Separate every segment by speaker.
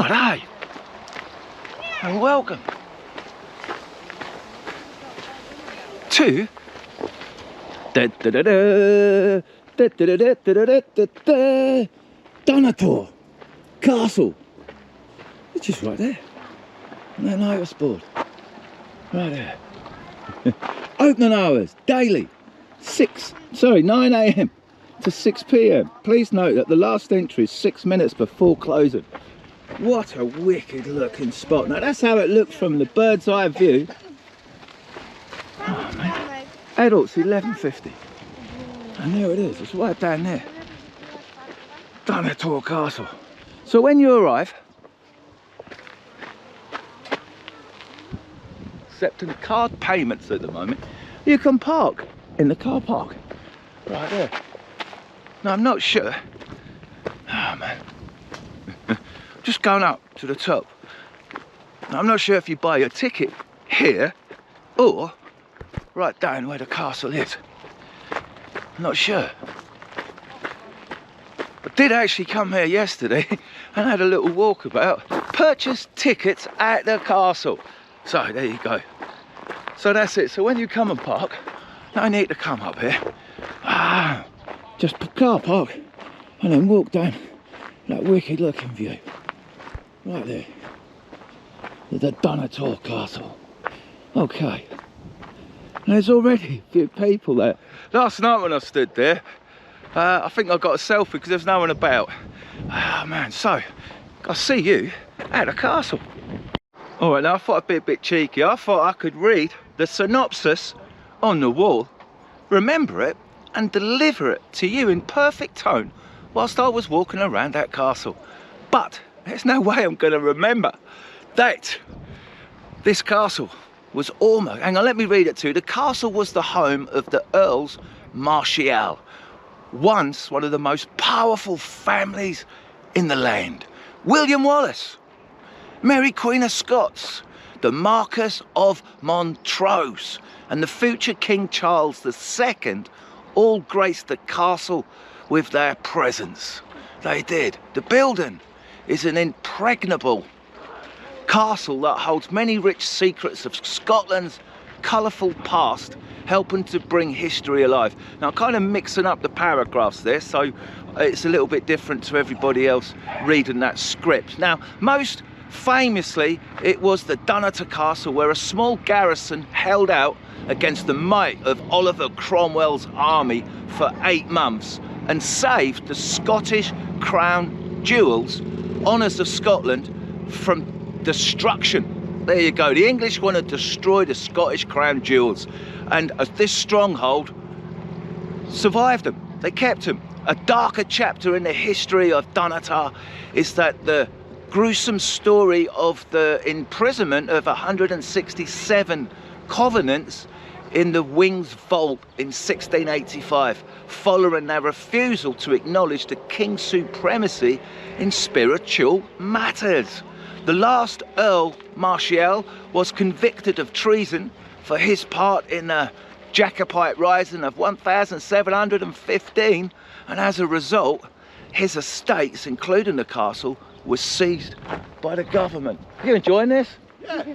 Speaker 1: Good day and welcome to Dunnottar Castle, which is right there on that notice board, right there. Opening hours daily 9 AM to 6 PM. Please note that the last entry is 6 minutes before closing. What a wicked looking spot. Now that's how it looked from the bird's eye view. Oh, man. Adults £11.50, and there it is, it's right down there, Dunnottar Castle. So when you arrive, accepting card payments at the moment, you can park in the car park right there. Now I'm not sure, oh man, just going up to the top. Now, I'm not sure if you buy your ticket here or right down where the castle is. I'm not sure. I did actually come here yesterday and had a little walkabout, purchased tickets at the castle. So there you go. So that's it. So when you come and park, no need to come up here. Just car park and then walk down that wicked looking view. Right there. The Dunnottar Castle. Okay. And there's already a few people there. Last night when I stood there, I think I got a selfie because there's no one about. Oh man, so I see you at the castle. All right, now I thought I'd be a bit cheeky. I thought I could read the synopsis on the wall, remember it, and deliver it to you in perfect tone whilst I was walking around that castle. But there's no way I'm going to remember that this castle was almost, hang on, let me read it to you. The castle was the home of the Earls Martial, once one of the most powerful families in the land. William Wallace, Mary Queen of Scots, the Marquess of Montrose, and the future King Charles II all graced the castle with their presence. They did. The building is an impregnable castle that holds many rich secrets of Scotland's colourful past, helping to bring history alive. Now I'm kind of mixing up the paragraphs there, so it's a little bit different to everybody else reading that script. Now most famously it was the Dunnottar Castle, where a small garrison held out against the might of Oliver Cromwell's army for 8 months and saved the Scottish Crowne Jewels, honours of Scotland, from destruction. There you go. The English want to destroy the Scottish Crowne Jewels, and this stronghold survived them. They kept them. A darker chapter in the history of Dunnottar is that the gruesome story of the imprisonment of 167 Covenants in the Wing's Vault in 1685, following their refusal to acknowledge the King's supremacy in spiritual matters. The last Earl Martial was convicted of treason for his part in the Jacobite Rising of 1715, and as a result, his estates, including the castle, were seized by the government. You enjoying this?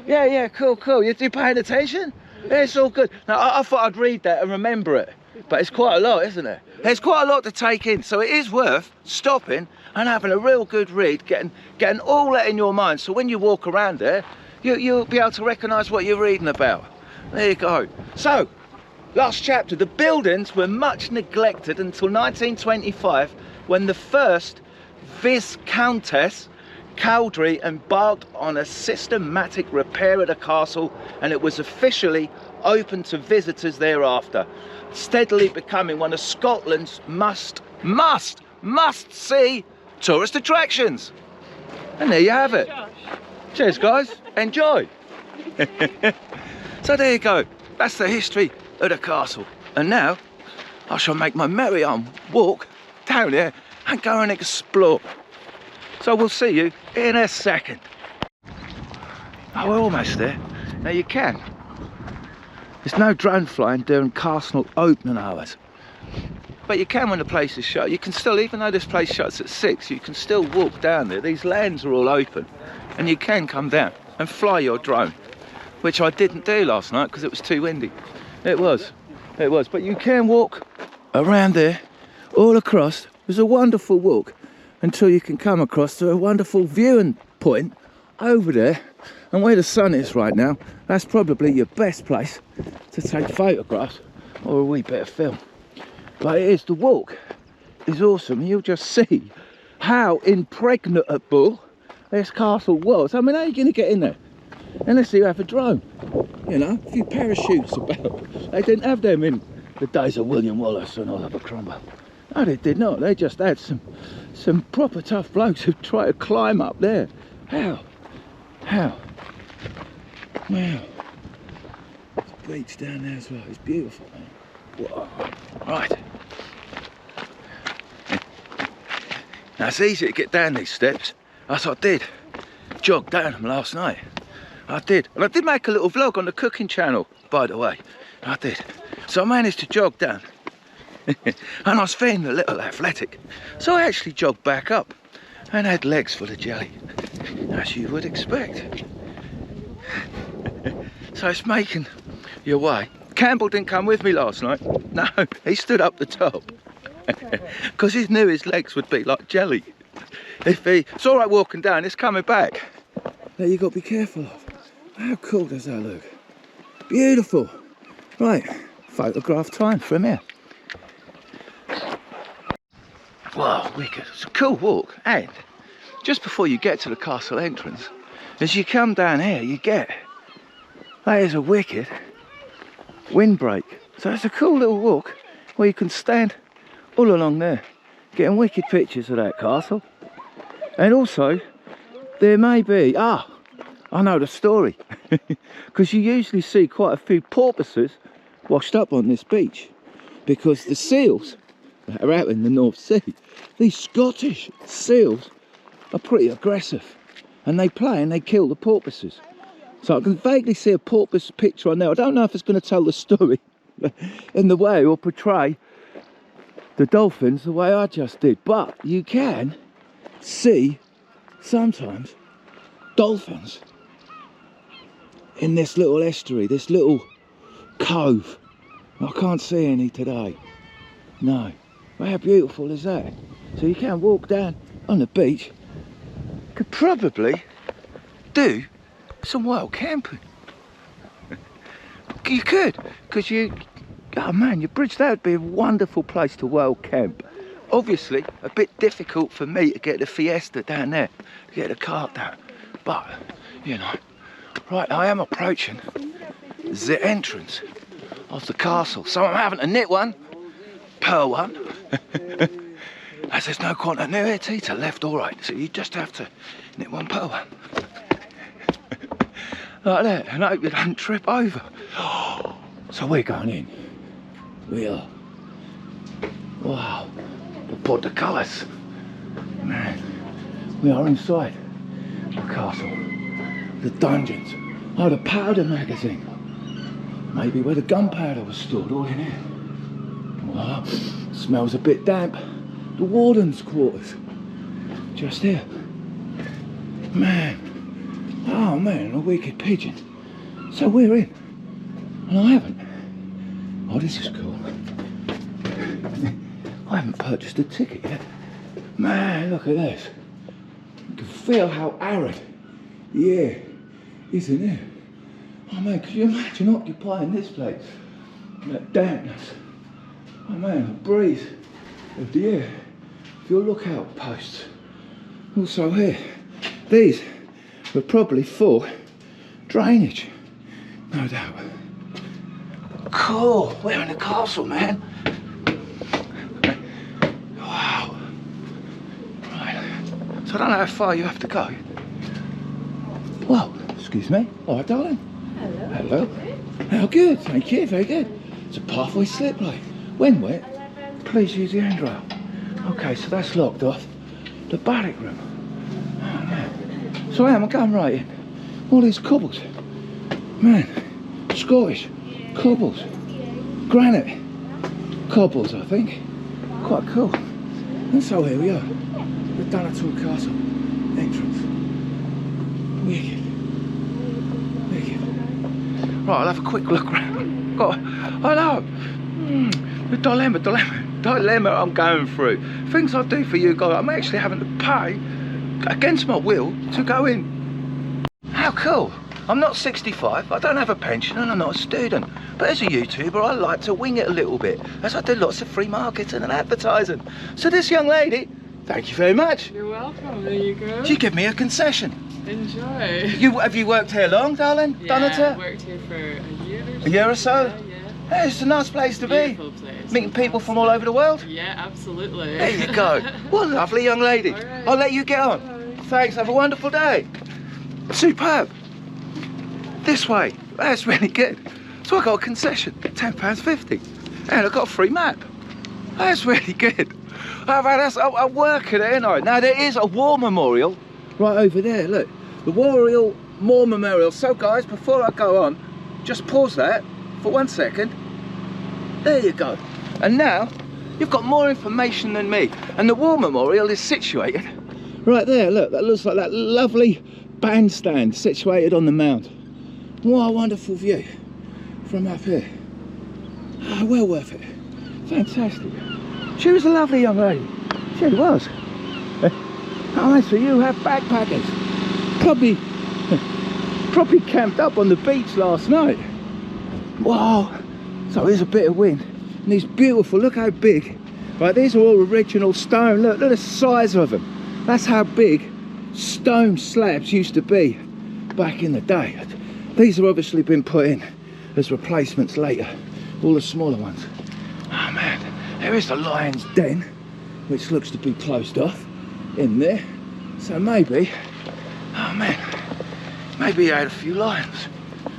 Speaker 1: Yeah, cool. You paying attention? Yeah, it's all good. Now, I thought I'd read that and remember it, but it's quite a lot, isn't it? There's quite a lot to take in, so it is worth stopping and having a real good read, getting all that in your mind, so when you walk around there, you'll be able to recognise what you're reading about. There you go. So, last chapter, the buildings were much neglected until 1925, when the first Viscountess Cowdrey embarked on a systematic repair of the castle, and it was officially open to visitors thereafter, steadily becoming one of Scotland's must see tourist attractions. And there you have it. Cheers guys, enjoy. So there you go, that's the history of the castle, and now I shall make my merry walk down there and go and explore. So we'll see you in a second. Oh, we're almost there. Now you can. There's no drone flying during castle opening hours. But you can when the place is shut. You can still, even though this place shuts at 6, you can still walk down there. These lands are all open, and you can come down and fly your drone, which I didn't do last night because it was too windy. It was, but you can walk around there, all across. It was a wonderful walk until you can come across to a wonderful viewing point over there, and where the sun is right now, that's probably your best place to take photographs or a wee bit of film. But it is, the walk is awesome. You'll just see how impregnable this castle was. I mean, how are you going to get in there unless you have a drone? You know, a few parachutes about. They didn't have them in the days of William Wallace and Oliver Cromwell. No, they did not. They just had some proper tough blokes who tried to climb up there. How? Wow. There's a beach down there as well. It's beautiful, man. Whoa. Right. Now it's easy to get down these steps. As I did. Jogged down them last night. I did. And I did make a little vlog on the cooking channel, by the way. I did. So I managed to jog down. And I was feeling a little athletic. So I actually jogged back up and had legs full of jelly, as you would expect. So it's making your way. Campbell didn't come with me last night. No, he stood up the top. Because he knew his legs would be like jelly. It's all right walking down, it's coming back. That you've got to be careful of. How cool does that look? Beautiful. Right, photograph time from here. Wow, wicked. It's a cool walk. And just before you get to the castle entrance, as you come down here, you get, that is a wicked windbreak. So it's a cool little walk where you can stand all along there, getting wicked pictures of that castle. And also, there may be, I know the story, because you usually see quite a few porpoises washed up on this beach, because the seals that are out in the North Sea, these Scottish seals are pretty aggressive, and they play and they kill the porpoises. So I can vaguely see a porpoise picture on there. I don't know if it's going to tell the story in the way or portray the dolphins the way I just did, but you can see sometimes dolphins in this little estuary, this little cove. I can't see any today. No. But how beautiful is that? So you can walk down on the beach. Could probably do some wild camping. You could, because oh man, your bridge, that would be a wonderful place to wild camp. Obviously, a bit difficult for me to get the Fiesta down there, to get the cart down. But, you know, right, I am approaching the entrance of the castle. So I'm having to knit one, per one, as there's no continuity to left or right. So you just have to knit one per one. Like that, and hope you don't trip over. So we're going in. We are. Wow. The portcullis. Man, we are inside the castle. The dungeons. Oh, the powder magazine. Maybe where the gunpowder was stored, all in here. Wow. Smells a bit damp. The warden's quarters. Just here. Man. Oh man, a wicked pigeon. So we're in. And I haven't. Oh, this is cool. I haven't purchased a ticket yet. Man, look at this. You can feel how arid the air is in here. Oh man, could you imagine occupying this place? That dampness. Oh man, the breeze of the air. Your lookout posts. Also here, these were probably for drainage, no doubt. Cool, we're in the castle, man. Wow. Right, so I don't know how far you have to go. Whoa, excuse me. All right, darling. Hello. Hello. Oh, good, thank you, very good. It's a pathway slip lane. When wet, please use the handrail. Okay, so that's locked off. The barrack room. Oh, man. So I'm going right in. All these cobbles. Man, Scottish cobbles. Granite cobbles, I think. quite cool. And so here we are, the Dunnottar Castle entrance. Wicked. Right, I'll have a quick look around. I know. The dilemma I'm going through. Things I do for you guys, I'm actually having to pay against my will to go in. How cool. I'm not 65, I don't have a pension and I'm not a student. But as a YouTuber, I like to wing it a little bit, as I do lots of free marketing and advertising. So this young lady, thank you very much.
Speaker 2: You're welcome, there you go.
Speaker 1: She gave me a concession.
Speaker 2: Enjoy.
Speaker 1: Have you worked here long, darling?
Speaker 2: Yeah,
Speaker 1: Dunnottar?
Speaker 2: I worked here for a year or so.
Speaker 1: A year or so?
Speaker 2: Yeah.
Speaker 1: Hey, it's a nice place to
Speaker 2: Beautiful
Speaker 1: be.
Speaker 2: place.
Speaker 1: Meeting people from all over the world?
Speaker 2: Yeah, absolutely.
Speaker 1: There you go. What a lovely young lady.
Speaker 2: All right.
Speaker 1: I'll let you get on.
Speaker 2: Bye.
Speaker 1: Thanks, have a wonderful day. Superb. This way. That's really good. So I got a concession, £10.50. And I got a free map. That's really good. I work at it, ain't I? Now there is a war memorial right over there, look. The War Memorial. So guys, before I go on, just pause that for 1 second. There you go. And now, you've got more information than me. And the War Memorial is situated right there, look. That looks like that lovely bandstand situated on the mound. What a wonderful view from up here. Oh, well worth it. Fantastic. She was a lovely young lady. She was. Oh, so you have backpackers. Probably camped up on the beach last night. Wow. So here's a bit of wind. And these beautiful, look how big. Right, these are all original stone. Look at the size of them. That's how big stone slabs used to be back in the day. These have obviously been put in as replacements later. All the smaller ones. Oh man, there is the lion's den, which looks to be closed off in there. So maybe, oh man, maybe he had a few lions.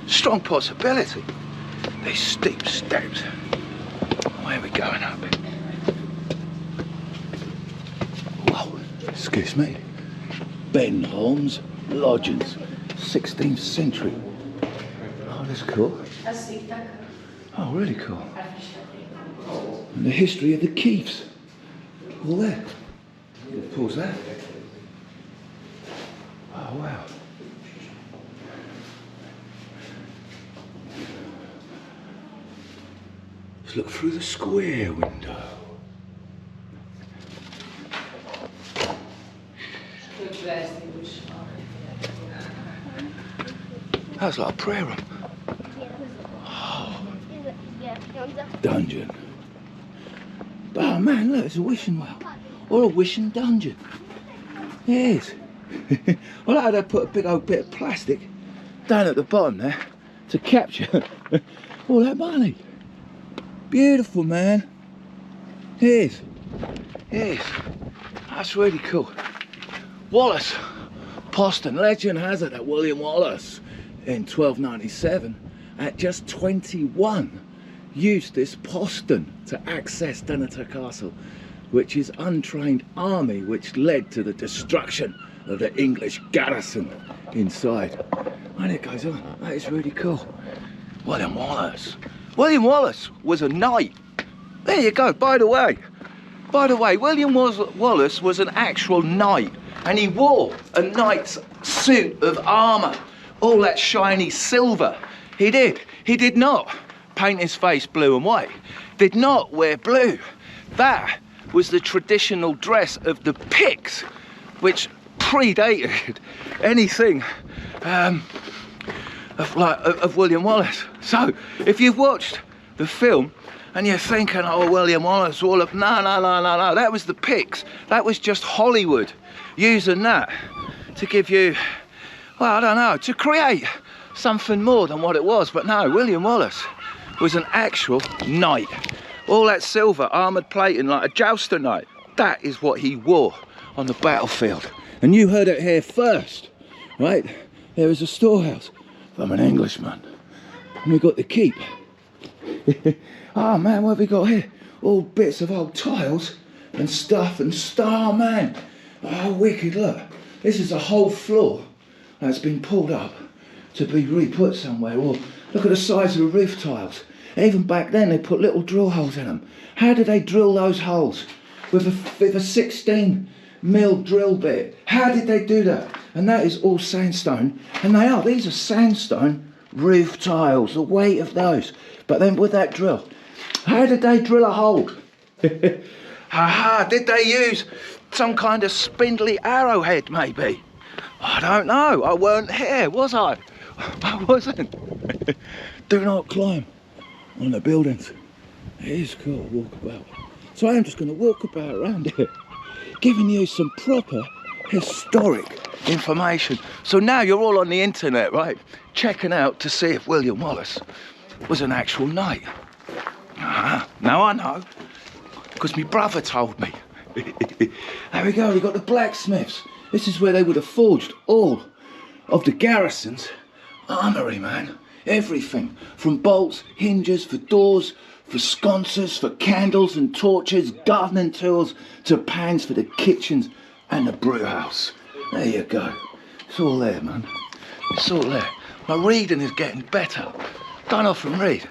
Speaker 1: Strong possibility. These steep steps. Where are we going up? Whoa, excuse me. Benholm's Lodgings, 16th century. Oh, that's cool. Oh, really cool. And the history of the keeps. All there. Pause that. Oh, wow. Let's look through the square window. That's like a prayer room. Oh. Dungeon. Oh man, look, it's a wishing well. Or a wishing dungeon. Yes. I like how they put a big old bit of plastic down at the bottom there to capture all that money. Beautiful, man. Yes. Yes. That's really cool. Wallace. Poston. Legend has it that William Wallace in 1297 at just 21 used this postern to access Dunnottar Castle, which is untrained army, which led to the destruction of the English garrison inside. And it goes on. That is really cool. William Wallace. William Wallace was a knight. There you go. By the way, William Wallace was an actual knight, and he wore a knight's suit of armour, all that shiny silver. He did not paint his face blue and white, did not wear blue. That was the traditional dress of the Picts, which predated anything of William Wallace. So if you've watched the film and you're thinking, oh, William Wallace, all of, no, that was the Picts. That was just Hollywood using that to give you, well, I don't know, to create something more than what it was. But no, William Wallace was an actual knight. All that silver armoured plating like a jouster knight, that is what he wore on the battlefield. And you heard it here first, right? There was a storehouse from an Englishman. And we got the keep. Oh man, what have we got here? All bits of old tiles and stuff and star, man. Oh, wicked, look. This is a whole floor that's been pulled up to be re-put somewhere. Or look at the size of the roof tiles. Even back then, they put little drill holes in them. How did they drill those holes? With a 16mm drill bit. How did they do that? And that is all sandstone. And these are sandstone roof tiles, the weight of those. But then with that drill, how did they drill a hole? Did they use some kind of spindly arrowhead maybe? I don't know. I weren't here, was I? I wasn't. Do not climb on the buildings. It is cool to walk about. So I am just going to walk about around here, giving you some proper historic information. So now you're all on the internet, right? Checking out to see if William Wallace was an actual knight. Now I know, because my brother told me. There we go, we got the blacksmiths. This is where they would have forged all of the garrison's armoury, man. Everything, from bolts, hinges, for doors, for sconces, for candles and torches, gardening tools, to pans for the kitchens and the brew house. There you go. It's all there, man. It's all there. My reading is getting better. Don't often read.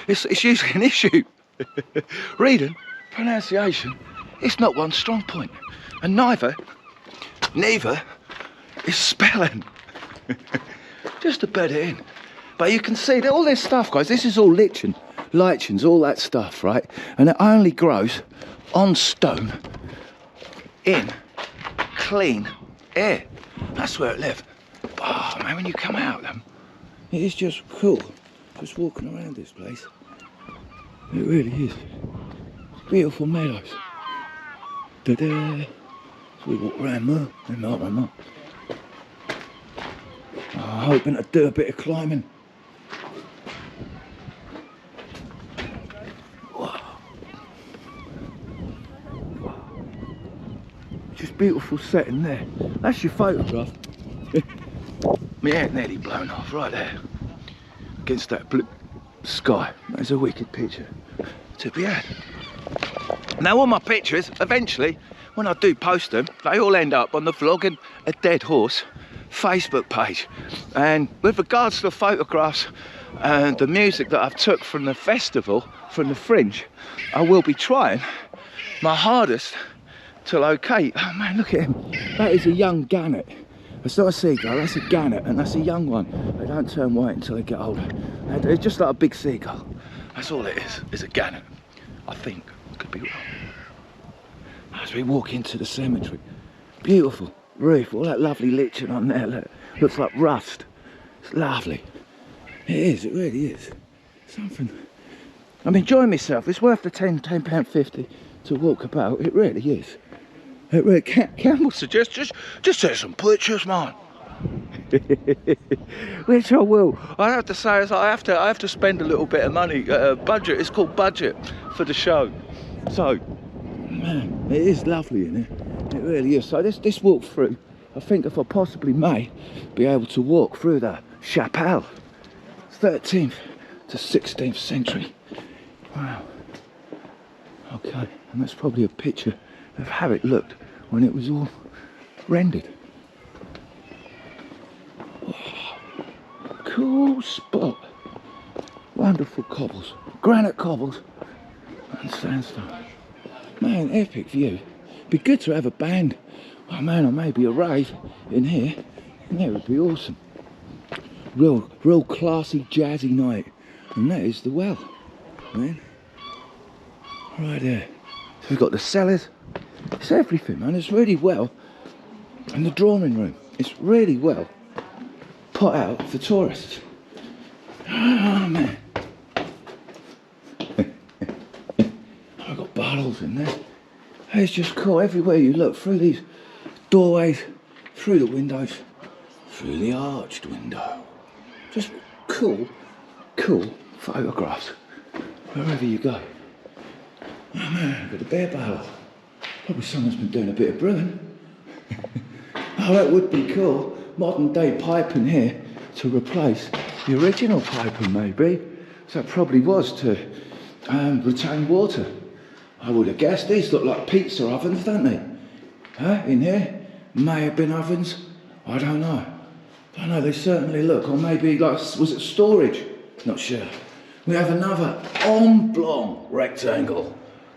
Speaker 1: It's usually an issue. Reading, pronunciation, it's not one strong point. And neither is spelling. Just to bed it in. But you can see that all this stuff, guys, this is all lichens, all that stuff, right? And it only grows on stone in clean air. That's where it lives. Oh, man, when you come out of them, it is just cool. Just walking around this place. It really is. Beautiful meadows. Da-da. So we walk around more and more and more. Oh, hoping to do a bit of climbing. Just beautiful setting there. That's your photograph. My hair nearly blown off right there. Against that blue sky. That's a wicked picture to be had. Now all my pictures, eventually, when I do post them, they all end up on the Vlogging a Dead Horse Facebook page. And with regards to the photographs and the music that I've took from the festival, from the Fringe, I will be trying my hardest to locate. Oh man, look at him. That is a young gannet. It's not a seagull, that's a gannet, and that's a young one. They don't turn white until they get older. It's just like a big seagull. That's all it is a gannet. I think. Could be wrong. As we walk into the cemetery, beautiful roof, all that lovely lichen on there, look, looks like rust. It's lovely. It is, it really is. Something. I'm enjoying myself. It's worth the £10.50 to walk about. It really is. It really, Campbell suggests just take some pictures, man. Which I will. I have to say is I have to spend a little bit of money. Budget. It's called budget for the show. So, man, it is lovely in here. It really is. So this walk through, I think if I possibly may, be able to walk through the chapelle, 13th to 16th century. Wow. Okay, and that's probably a picture of how it looked when it was all rendered. Oh, cool spot. Wonderful cobbles, granite cobbles and sandstone. Man, epic view. Be good to have a band, oh man, or maybe a rave in here. And that would be awesome. Real classy, jazzy night. And that is the well, man. Right there. So we've got the cellars. It's everything, man. It's really well. And the drawing room. It's really well put out for tourists. Oh, man. I've got bottles in there. It's just cool. Everywhere you look, through these doorways, through the windows, through the arched window. Just cool photographs. Wherever you go. Oh man, got a beer barrel. Probably someone's been doing a bit of brewing. Oh, that would be cool. Modern day piping here to replace the original piping, maybe. So it probably was to retain water. I would have guessed. These look like pizza ovens, don't they? Huh? In here? May have been ovens. I don't know. They certainly look. Or maybe, like, was it storage? Not sure. We have another en blanc rectangle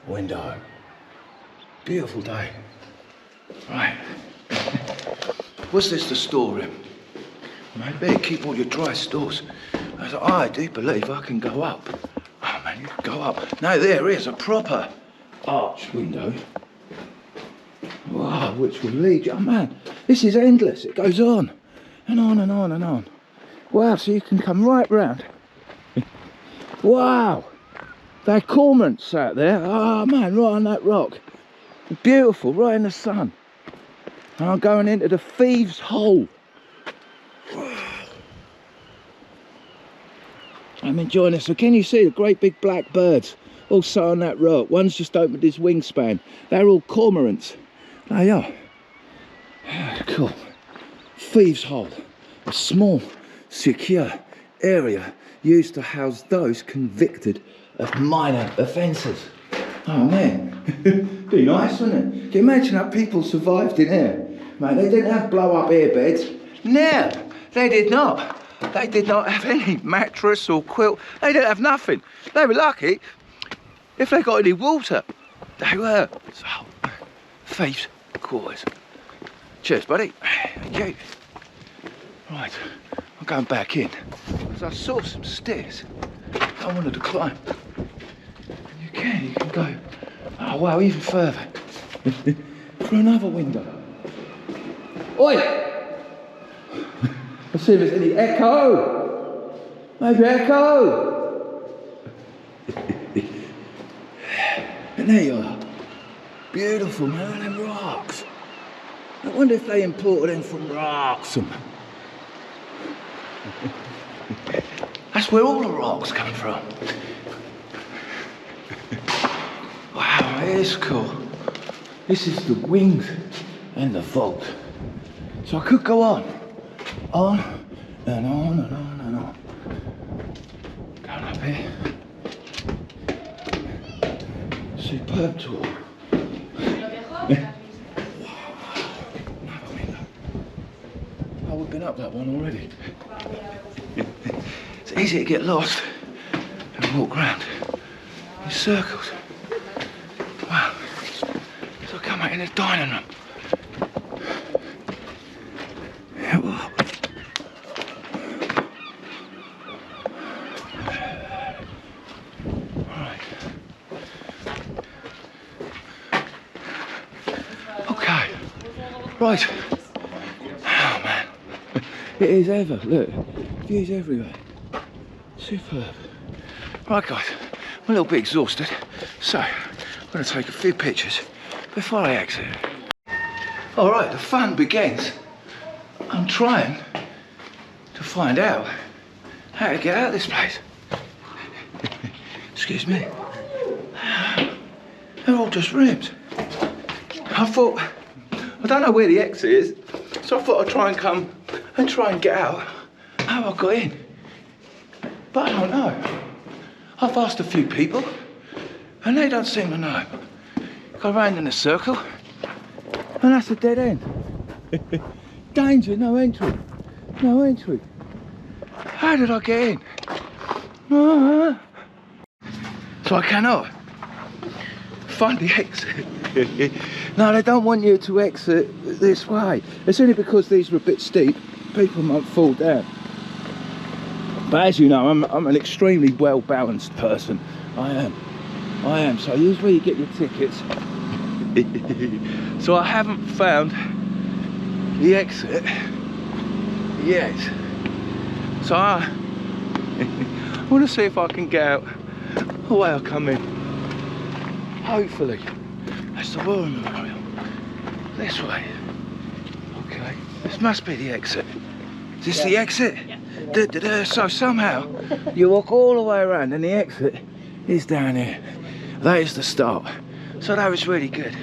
Speaker 1: window. Beautiful day. Right. Was this the storeroom? Maybe keep all your dry stores. I do believe I can go up. Oh man, you can go up. No, there is a proper arch window. Wow, which will lead you. Oh man, this is endless. It goes on and on and on and on. Wow, so you can come right round. Wow, they're cormorants out there. Oh man, right on that rock. Beautiful, right in the sun. And I'm going into the Thieves' Hole. I'm enjoying this. So can you see the great big black birds also on that rock? One's just opened his wingspan. They're all cormorants. They are. Cool. Thieves' Hole. A small, secure area used to house those convicted of minor offences. Oh man, be nice, wouldn't it? Can you imagine how people survived in here? Mate, they didn't have blow-up airbeds. No, they did not. They did not have any mattress or quilt. They didn't have nothing. They were lucky if they got any water. They were. So, thieves' quarters. Cheers, buddy. Thank you. Right, I'm going back in because I saw some stairs I wanted to climb. You can go, oh wow, even further. Through another window. Oi! Let's see if there's any echo. Maybe echo. And there you are. Beautiful, man, them rocks. I wonder if they imported them from rocks. That's where all the rocks come from. Wow, it is cool. This is the wings and the vault. So I could go on and on and on and on. Going up here. Superb tour. Oh, we've been up that one already. It's easy to get lost and walk around in circles. Wow. So I come out in the dining room. Right. Okay. Right. Oh man. It is ever. Look. Views everywhere. Superb. Right guys, I'm a little bit exhausted, so I'm going to take a few pictures before I exit. Alright, the fun begins. I'm trying to find out how to get out of this place. Excuse me. They're all just rooms. I thought, I don't know where the exit is, so I thought I'd try and come and try and get out how I got in. But I don't know. I've asked a few people and they don't seem to know. Go round in a circle and that's a dead end. Danger, no entry. No entry. How did I get in? So I cannot find the exit. No, they don't want you to exit this way. It's only because these are a bit steep, people might fall down. But as you know, I'm an extremely well-balanced person. I am. So here's where you get your tickets. So I haven't found the exit yet. So I want to see if I can get out the way I come in. Hopefully. That's the War Memorial. This way. Okay. This must be the exit. Is this the exit? Yeah. So somehow you walk all the way around and the exit is down here. That is the start. So that was really good.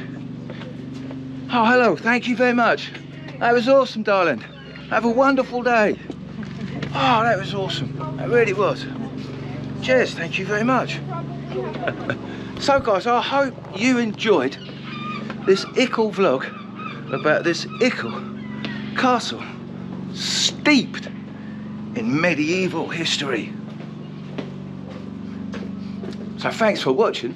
Speaker 1: Oh, hello. Thank you very much. That was awesome, darling. Have a wonderful day. Oh, that was awesome. That really was. Cheers. Thank you very much. So guys, I hope you enjoyed this Ickle vlog about this Ickle castle steeped in medieval history. So thanks for watching.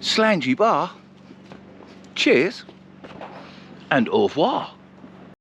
Speaker 1: Slangy bar. Cheers and au revoir.